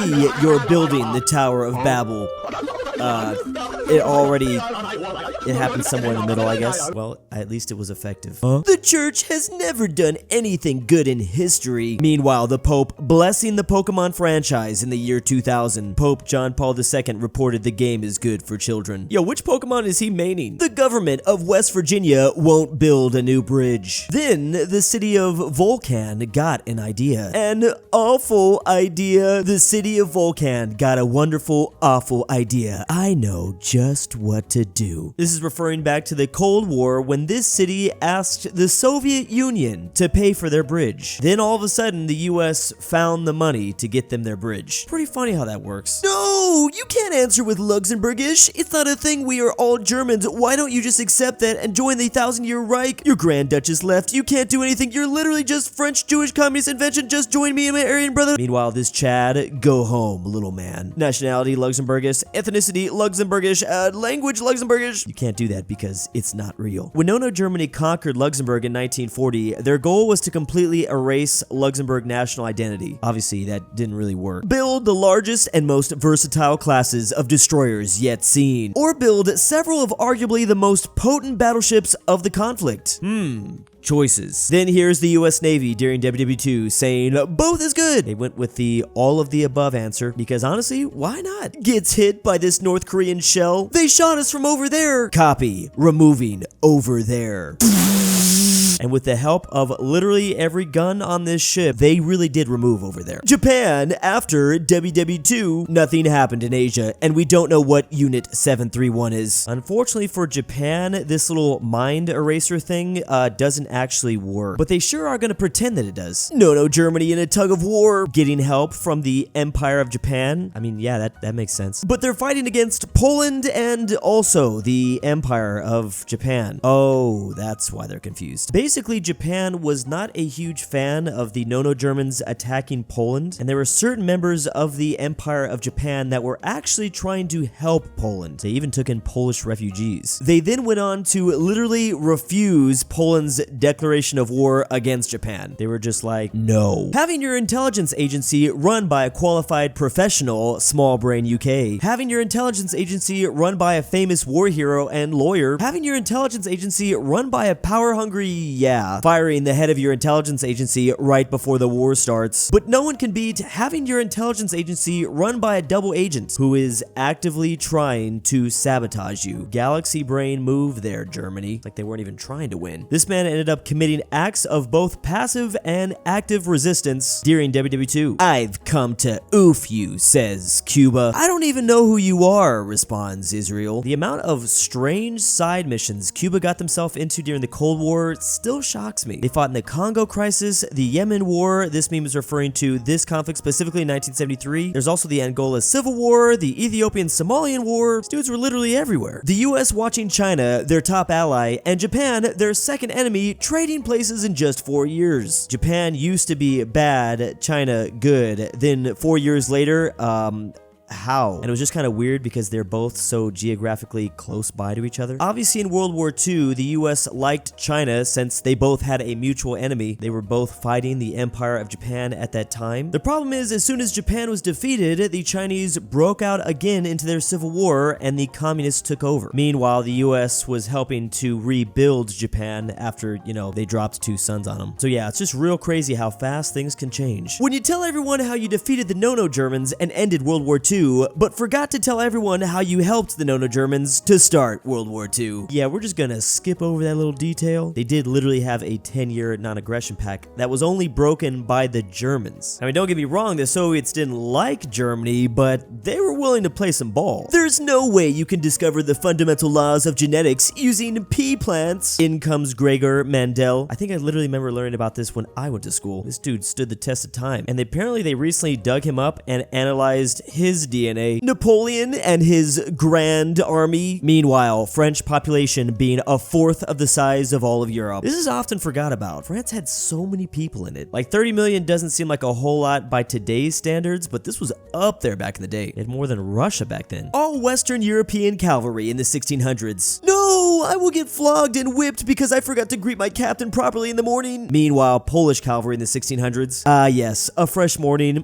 see you're building the Tower of Babel. It happened somewhere in the middle, I guess. Well, at least it was effective. The church has never done anything good in history. Meanwhile, the Pope blessing the Pokemon franchise in the year 2000. Pope John Paul II reported the game is good for children. Yo, which Pokemon is he maining? The government of West Virginia won't build a new bridge. Then, the city of Volcan got an idea. An awful idea. The city of Volcan got a wonderful, awful idea. I know just what to do. This is referring back to the Cold War when this city asked the Soviet Union to pay for their bridge. Then all of a sudden, the US found the money to get them their bridge. Pretty funny how that works. No, you can't answer with Luxembourgish. It's not a thing. We are all Germans. Why don't you just accept that and join the 1,000-year Reich? Your Grand Duchess left. You can't do anything. You're literally just French Jewish communist invention. Just join me and my Aryan brother. Meanwhile, this Chad, go home, little man. Nationality, Luxembourgish. Ethnicity, Luxembourgish. Language, Luxembourgish. You can't do that because it's not real. When Germany conquered Luxembourg in 1940, their goal was to completely erase Luxembourg national identity. Obviously, that didn't really work. Build the largest and most versatile classes of destroyers yet seen. Or build several of arguably the most potent battleships of the conflict. Choices. Then here's the US Navy during WW2 saying both is good. They went with the all of the above answer because honestly, why not? Gets hit by this North Korean shell. They shot us from over there. Copy. Removing over there. And with the help of literally every gun on this ship, they really did remove over there. Japan, after WW2, nothing happened in Asia, and we don't know what Unit 731 is. Unfortunately for Japan, this little mind eraser thing doesn't actually work, but they sure are going to pretend that it does. No, Germany in a tug of war, getting help from the Empire of Japan. I mean, yeah, that makes sense. But they're fighting against Poland and also the Empire of Japan. Oh, that's why they're confused. Basically, Japan was not a huge fan of the Germans attacking Poland, and there were certain members of the Empire of Japan that were actually trying to help Poland. They even took in Polish refugees. They then went on to literally refuse Poland's declaration of war against Japan. They were just like, no. Having your intelligence agency run by a qualified professional, small brain UK. Having your intelligence agency run by a famous war hero and lawyer. Having your intelligence agency run by a power-hungry, firing the head of your intelligence agency right before the war starts. But no one can beat having your intelligence agency run by a double agent who is actively trying to sabotage you. Galaxy brain move there, Germany. Like they weren't even trying to win. This man ended up committing acts of both passive and active resistance during WW2. I've come to oof you, says Cuba. I don't even know who you are, responds Israel. The amount of strange side missions Cuba got themselves into during the Cold War still shocks me. They fought in the Congo crisis, the Yemen war. This meme is referring to this conflict specifically in 1973. There's also the Angola Civil War, the Ethiopian-Somalian war. These dudes were literally everywhere. The US watching China, their top ally, and Japan, their second enemy, trading places in just 4 years. Japan used to be bad, China good. Then 4 years later, how? And it was just kind of weird because they're both so geographically close by to each other. Obviously in World War II, the US liked China since they both had a mutual enemy. They were both fighting the Empire of Japan at that time. The problem is, as soon as Japan was defeated, the Chinese broke out again into their civil war and the communists took over. Meanwhile, the US was helping to rebuild Japan after, they dropped 2 sons on them. So yeah, it's just real crazy how fast things can change. When you tell everyone how you defeated the Germans and ended World War II, but forgot to tell everyone how you helped the Germans to start World War II. Yeah, we're just gonna skip over that little detail. They did literally have a 10-year non-aggression pact that was only broken by the Germans. I mean, don't get me wrong, the Soviets didn't like Germany, but they were willing to play some ball. There's no way you can discover the fundamental laws of genetics using pea plants. In comes Gregor Mendel. I think I literally remember learning about this when I went to school. This dude stood the test of time, and apparently they recently dug him up and analyzed his DNA. Napoleon and his grand army. Meanwhile, French population being a fourth of the size of all of Europe. This is often forgot about. France had so many people in it. Like 30 million doesn't seem like a whole lot by today's standards, but this was up there back in the day. It had more than Russia back then. All Western European cavalry in the 1600s. No! no, I will get flogged and whipped because I forgot to greet my captain properly in the morning. Meanwhile, Polish cavalry in the 1600s. Yes, a fresh morning.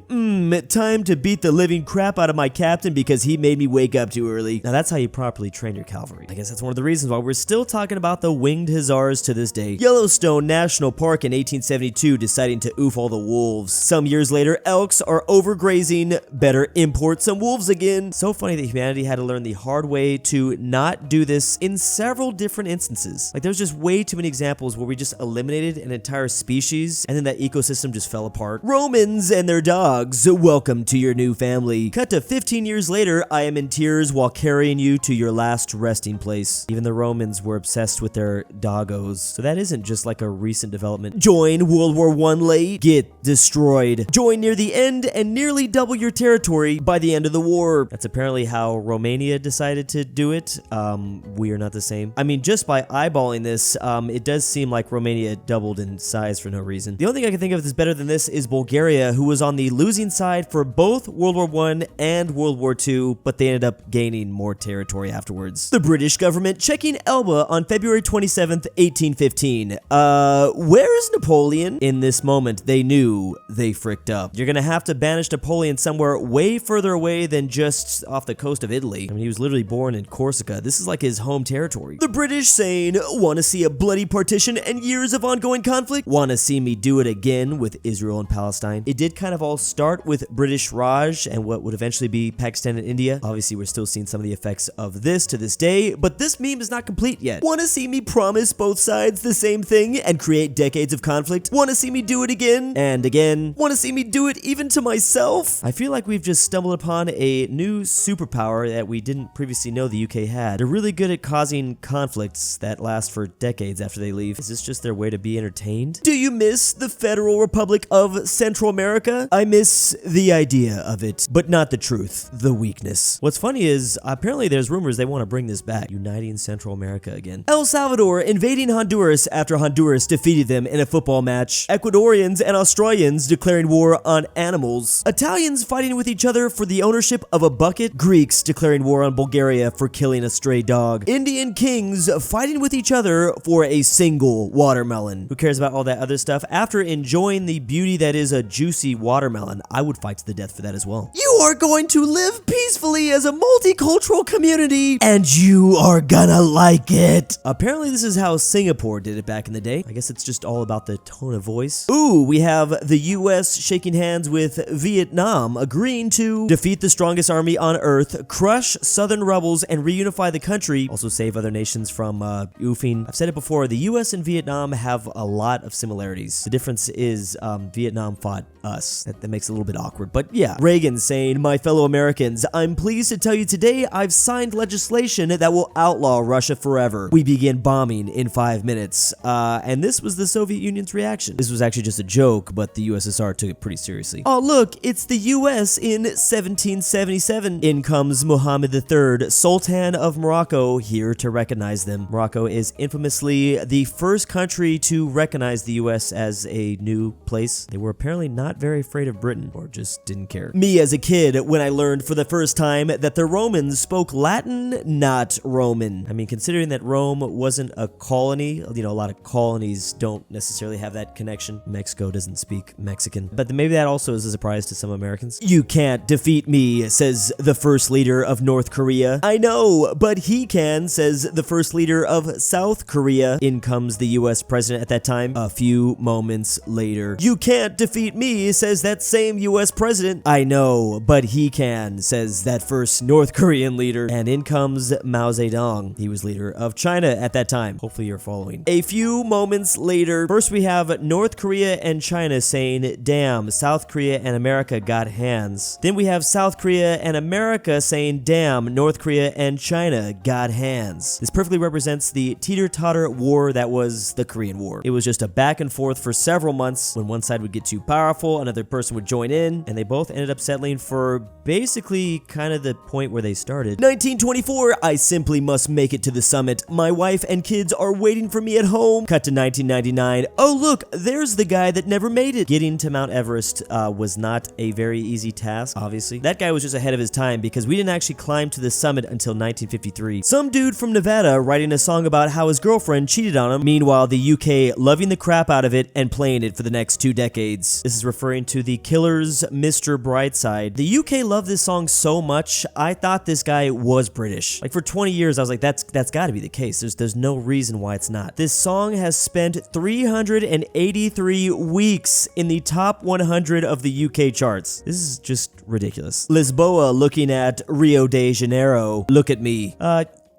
Time to beat the living crap out of my captain because he made me wake up too early. Now that's how you properly train your cavalry. I guess that's one of the reasons why we're still talking about the winged hussars to this day. Yellowstone National Park in 1872 deciding to oof all the wolves. Some years later, elks are overgrazing. Better import some wolves again. So funny that humanity had to learn the hard way to not do this in several different instances. Like there's just way too many examples where we just eliminated an entire species and then that ecosystem just fell apart. Romans and their dogs, welcome to your new family. Cut to 15 years later, I am in tears while carrying you to your last resting place. Even the Romans were obsessed with their doggos, so that isn't just like a recent development. Join World War I late, get destroyed. Join near the end and nearly double your territory by the end of the war. That's apparently how Romania decided to do it. We are not the same. I mean, just by eyeballing this, it does seem like Romania doubled in size for no reason. The only thing I can think of that's better than this is Bulgaria, who was on the losing side for both World War I and World War II, but they ended up gaining more territory afterwards. The British government checking Elba on February 27th, 1815. Where's Napoleon? In this moment, they knew they fricked up. You're gonna have to banish Napoleon somewhere way further away than just off the coast of Italy. I mean, he was literally born in Corsica. This is like his home territory. The British saying, wanna see a bloody partition and years of ongoing conflict? Wanna see me do it again with Israel and Palestine? It did kind of all start with British Raj and what would eventually be Pakistan and India. Obviously, we're still seeing some of the effects of this to this day, but this meme is not complete yet. Wanna see me promise both sides the same thing and create decades of conflict? Wanna see me do it again and again? Wanna see me do it even to myself? I feel like we've just stumbled upon a new superpower that we didn't previously know the UK had. They're really good at causing conflicts that last for decades after they leave. Is this just their way to be entertained? Do you miss the Federal Republic of Central America? I miss the idea of it, but not the truth, the weakness. What's funny is apparently there's rumors they want to bring this back, uniting Central America again. El Salvador invading Honduras after Honduras defeated them in a football match. Ecuadorians and Australians declaring war on animals. Italians fighting with each other for the ownership of a bucket. Greeks declaring war on Bulgaria for killing a stray dog. Indian kings fighting with each other for a single watermelon. Who cares about all that other stuff? After enjoying the beauty that is a juicy watermelon, I would fight to the death for that as well. You are going to live peacefully as a multicultural community, and you are gonna like it. Apparently this is how Singapore did it back in the day. I guess it's just all about the tone of voice. Ooh, we have the US shaking hands with Vietnam, agreeing to defeat the strongest army on Earth, crush southern rebels, and reunify the country. Also save other nations from oofing. I've said it before, the US and Vietnam have a lot of similarities. The difference is Vietnam fought us. That makes it a little bit awkward, but yeah. Reagan saying, my fellow Americans, I'm pleased to tell you today I've signed legislation that will outlaw Russia forever. We begin bombing in 5 minutes. And this was the Soviet Union's reaction. This was actually just a joke, but the USSR took it pretty seriously. Oh look, it's the US in 1777. In comes Muhammad III, Sultan of Morocco, here to recognize them. Morocco is infamously the first country to recognize the US as a new place. They were apparently not very afraid of Britain, or just didn't care. Me as a kid, when I learned for the first time that the Romans spoke Latin, not Roman. I mean, considering that Rome wasn't a colony, you know, a lot of colonies don't necessarily have that connection. Mexico doesn't speak Mexican, but maybe that also is a surprise to some Americans. You can't defeat me, says the first leader of North Korea. I know, but he can, says the first leader of South Korea. In comes the US president at that time. A few moments later. You can't defeat me, says that same US president. I know, but he can, says that first North Korean leader. And in comes Mao Zedong. He was leader of China at that time. Hopefully you're following. A few moments later, first we have North Korea and China saying, damn, South Korea and America got hands. Then we have South Korea and America saying, damn, North Korea and China got hands. This perfectly represents the teeter-totter war that was the Korean War. It was just a back and forth for several months. When one side would get too powerful, successful, another person would join in, and they both ended up settling for basically kind of the point where they started. 1924, I simply must make it to the summit. My wife and kids are waiting for me at home. Cut to 1999. Oh look, there's the guy that never made it. Getting to Mount Everest was not a very easy task, obviously. That guy was just ahead of his time because we didn't actually climb to the summit until 1953. Some dude from Nevada writing a song about how his girlfriend cheated on him. Meanwhile, the UK loving the crap out of it and playing it for the next 2 decades. This is referring to the Killers' Mr. Brightside. The UK loved this song so much, I thought this guy was British. Like for 20 years, I was like, that's gotta be the case. There's no reason why it's not. This song has spent 383 weeks in the top 100 of the UK charts. This is just ridiculous. Lisboa looking at Rio de Janeiro. Look at me.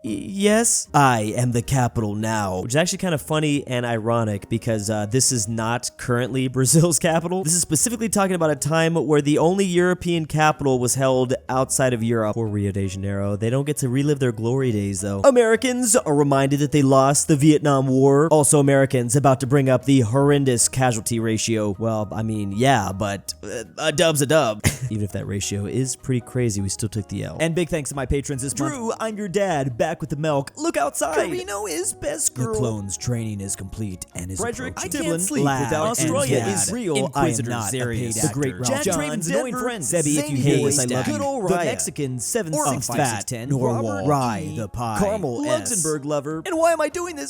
Yes, I am the capital now. Which is actually kind of funny and ironic because this is not currently Brazil's capital. This is specifically talking about a time where the only European capital was held outside of Europe. Poor Rio de Janeiro. They don't get to relive their glory days though. Americans are reminded that they lost the Vietnam War. Also Americans about to bring up the horrendous casualty ratio. Well, I mean, yeah, but a dub's a dub. Even if that ratio is pretty crazy, we still took the L. And big thanks to my patrons this month. Drew, I'm your dad, back with the milk. Look outside. KirinoIsBestGirl. The clone's training is complete and is Fredrik approaching. Tibblin. without Australia and is dad. real. I am not a InquisitorXarius. paid The actor. GreatRalphy. John's annoying JohnDenver. friend. Sebby, if you hear ZaneyBoi. this, I love you. The GoodOldRyah. Mexican 7 Ortin. 6 Fat. Robert Norwal. E. RyeThePie. Carmel LuxembourgLover. And why am I doing this?